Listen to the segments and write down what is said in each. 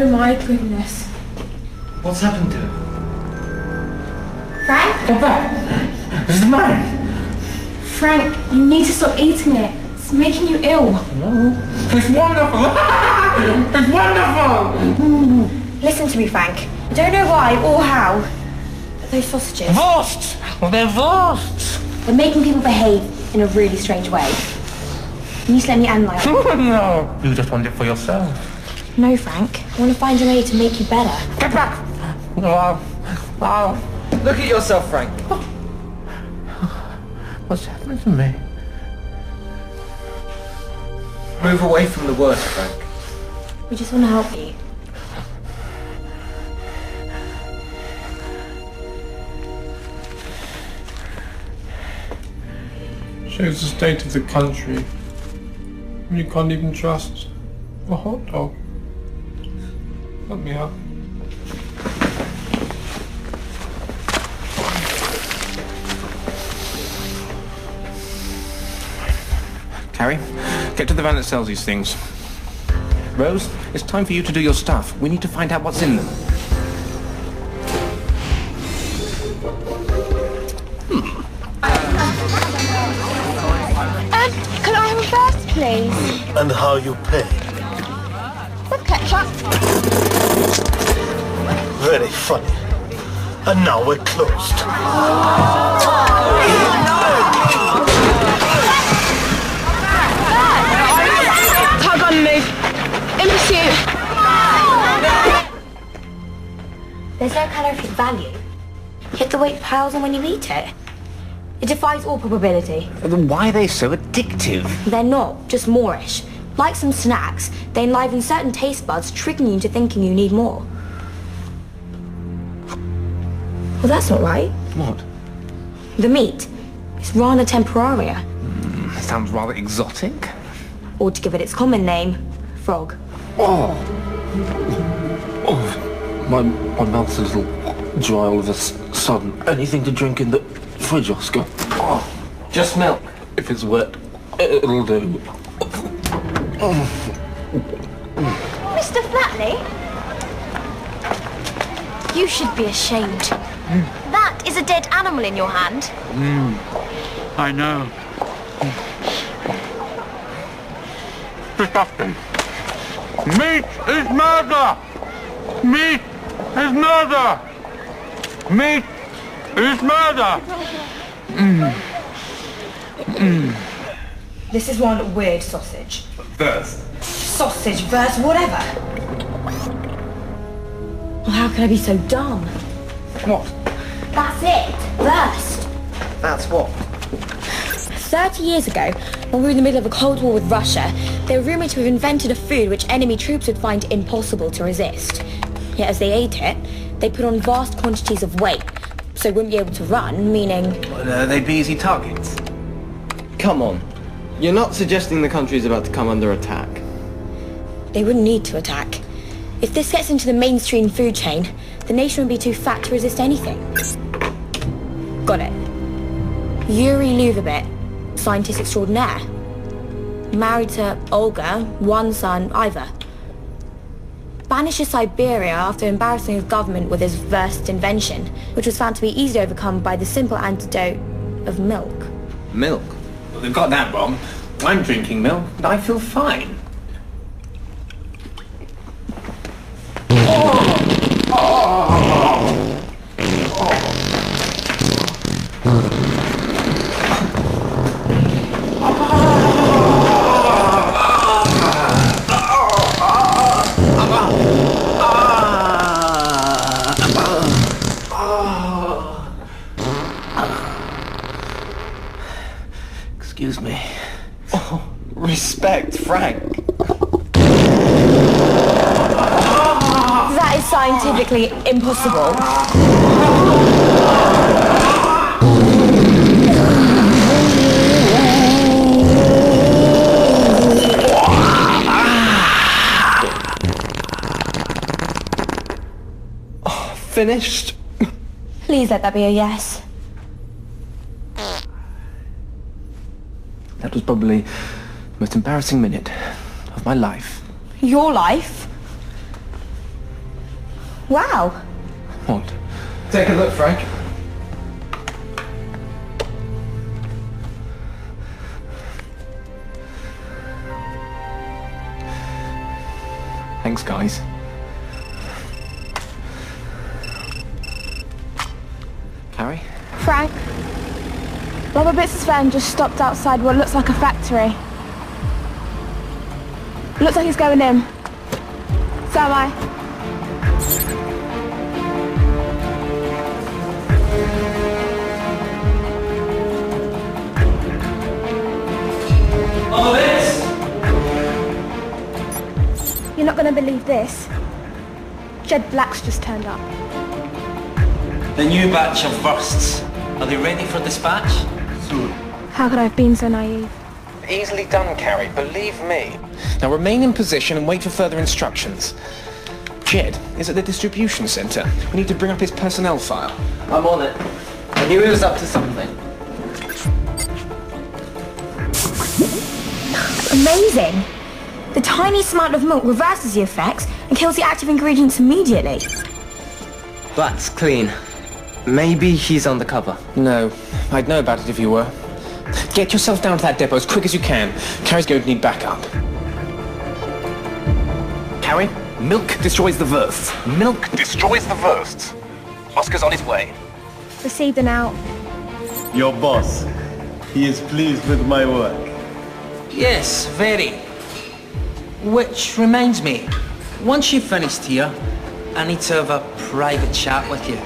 Oh my goodness. What's happened to him? Frank? Get back! This is mine! Frank, you need to stop eating it. It's making you ill. No. It's wonderful! It's wonderful! Listen to me, Frank. I don't know why or how, but those sausages... Wursts! Well, they're Wursts! They're making people behave in a really strange way. You need to let me analyse it. No, you just want it for yourself. No, Frank. I want to find a way to make you better. Get back! Wow. Wow. Look at yourself, Frank. What's happening to me? Move away from the worst, Frank. We just want to help you. Shows the state of the country. You can't even trust a hot dog. Let me out. Carrie, get to the van that sells these things. Rose, it's time for you to do your stuff. We need to find out what's in them. Can I have a first, please? And how you pay? With ketchup. Very funny. And now we're closed. Tug on move. In pursuit. There's no calorific value. Yet the weight piles on when you eat it. It defies all probability. Then why are they so addictive? They're not, just moreish. Like some snacks, they enliven certain taste buds, tricking you into thinking you need more. Well, that's not right. What? The meat. It's rana temporaria. That sounds rather exotic. Or to give it its common name, frog. Oh, my mouth's a little dry all of a sudden. Anything to drink in the fridge, Oscar? Oh, Just milk. if it's wet, it'll do. Mr. Flatley? You should be ashamed. That is a dead animal in your hand. I know. Disgusting. Meat is murder! Meat is murder! Meat is murder! This is one weird sausage. Wurst. Sausage, Wurst, whatever. Well, how can I be so dumb? What? That's it. Wurst. That's what? 30 years ago, when we were in the middle of a Cold War with Russia, they were rumoured to have invented a food which enemy troops would find impossible to resist. Yet as they ate it, they put on vast quantities of weight, so they wouldn't be able to run, meaning... They'd be easy targets. Come on. You're not suggesting the country's about to come under attack. they wouldn't need to attack. If this gets into the mainstream food chain, the nation would be too fat to resist anything. Got it. Yuri Luvabit, scientist extraordinaire. Married to Olga, one son, Ivor. Banished to Siberia after embarrassing his government with his Wurst invention, which was found to be easily overcome by the simple antidote of milk. Milk? Well, they've got that wrong. I'm drinking milk, and I feel fine. Excuse me. Oh, respect, Frank. That is scientifically impossible. Oh, finished? Please let that be a yes. That was probably the most embarrassing minute of my life. Your life? Wow. What? Take a look, Frank. Thanks, guys. Carrie? Frank, Robert Bits' van just stopped outside what looks like a factory. Looks like he's going in. So am I. You're not going to believe this. Jed Black's just turned up. The new batch of Wursts. Are they ready for dispatch? Soon. How could I have been so naive? Easily done, Carrie, believe me. Now remain in position and wait for further instructions. Jed is at the distribution centre. We need to bring up his personnel file. I'm on it. I knew he was up to something. Amazing. The tiniest amount of milk reverses the effects and kills the active ingredients immediately. Black's clean. Maybe he's on the cover. No, I'd know about it if you were. Get yourself down to that depot as quick as you can. Carrie's going to need backup. Carrie, milk destroys the Wursts. Milk destroys the Wursts. Oscar's on his way. Received and out. Your boss. He is pleased with my work. Yes, very. Which reminds me, once you've finished here, I need to have a private chat with you.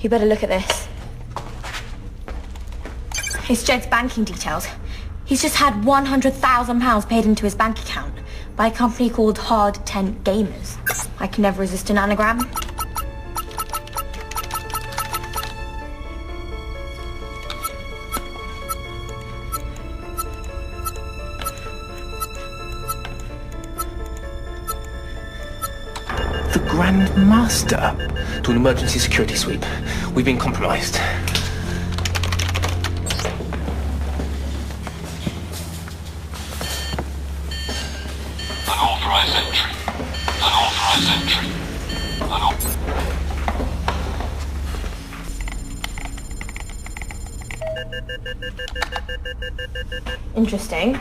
You better look at this. It's Jed's banking details. He's just had £100,000 paid into his bank account by a company called Hard Tent Gamers. I can never resist an anagram. The Grand Master to an emergency security sweep. We've been compromised. Unauthorized entry. Unauthorized entry. Interesting.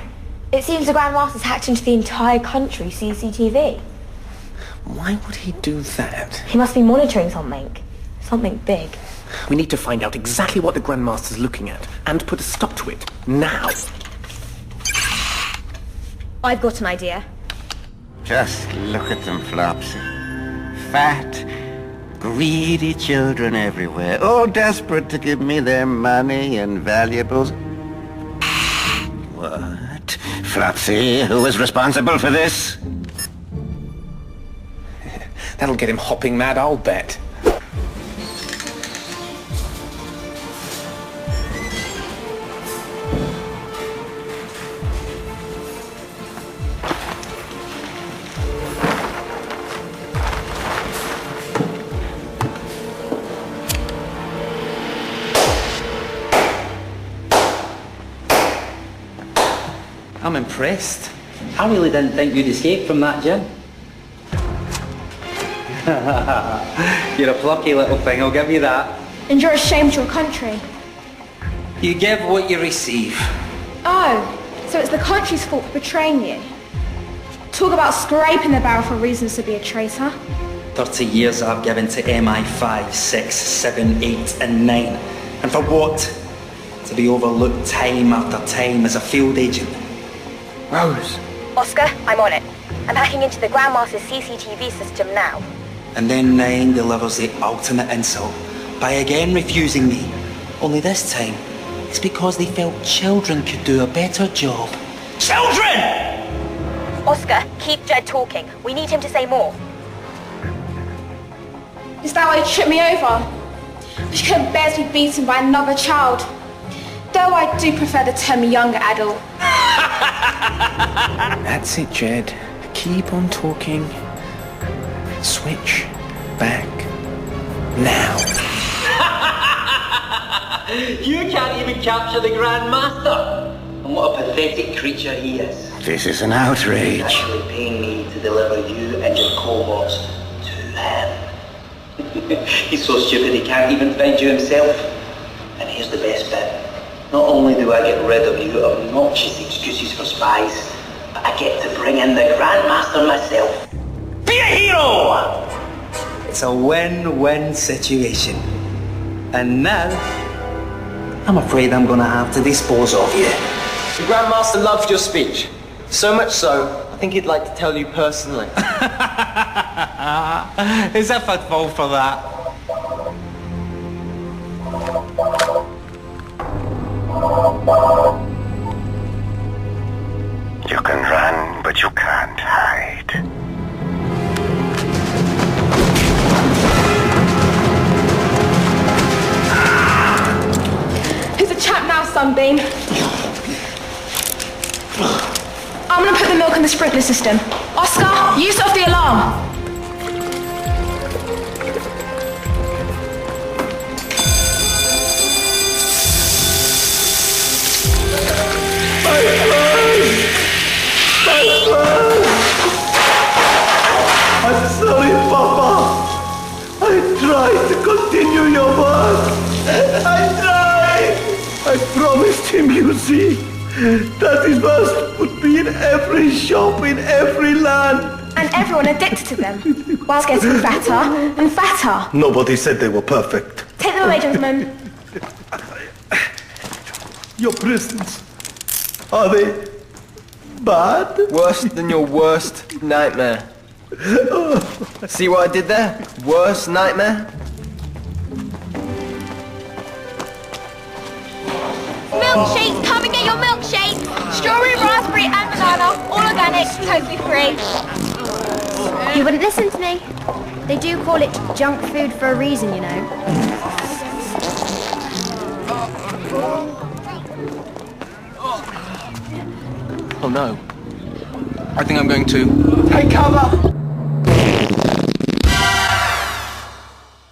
It seems the Grand Master's hacked into the entire country's CCTV. Why would he do that? He must be monitoring something. Something big. We need to find out exactly what the Grand Master's looking at and put a stop to it. Now. I've got an idea. Just look at them, Flopsy. Fat, greedy children everywhere, all desperate to give me their money and valuables. What? Flopsy, who is responsible for this? That'll get him hopping mad, I'll bet. I'm impressed. I really didn't think you'd escape from that, Jim. You're a plucky little thing, I'll give you that. And you're a shame to your country. You give what you receive. Oh, so it's the country's fault for betraying you. Talk about scraping the barrel for reasons to be a traitor. 30 years I've given to MI5, 6, 7, 8 and 9. And for what? To be overlooked time after time as a field agent. Rose. Oscar, I'm on it. I'm hacking into the Grandmaster's CCTV system now. And then 9 delivers the ultimate insult by again refusing me. Only this time, it's because they felt children could do a better job. Children! Oscar, keep Jed talking. We need him to say more. Is that why you tripped me over? She couldn't bear to be beaten by another child. Though I do prefer the term younger adult. That's it, Jed. Keep on talking. Switch back now. You can't even capture the Grand Master. And what a pathetic creature he is. This is an outrage. Actually paying me to deliver you and your cohorts to him. He's so stupid he can't even find you himself. And here's the best bit. Not only do I get rid of you obnoxious excuses for spies, but I get to bring in the Grandmaster myself. Be a hero! It's a win-win situation. And now, I'm afraid I'm gonna have to dispose of you. The Grandmaster loved your speech. So much so, I think he'd like to tell you personally. As if I'd fall for that. You can run, but you can't hide. Who's a champ now, Sunbeam? I'm gonna put the milk in the sprinkler system. Oscar, you set off the alarm. I'm sorry, Papa. I tried to continue your work. I tried. I promised him, you see, that his Wurst would be in every shop in every land. And everyone addicted to them, whilst getting fatter and fatter. Nobody said they were perfect. Take them away, gentlemen. Your prisons, are they bad? Worse than your worst nightmare. See what I did there? Worst nightmare? Milkshakes, come and get your milkshake. Strawberry, raspberry and banana, all organic, totally free. You wouldn't listen to me. They do call it junk food for a reason, you know. Oh no. I think I'm going to... Take cover!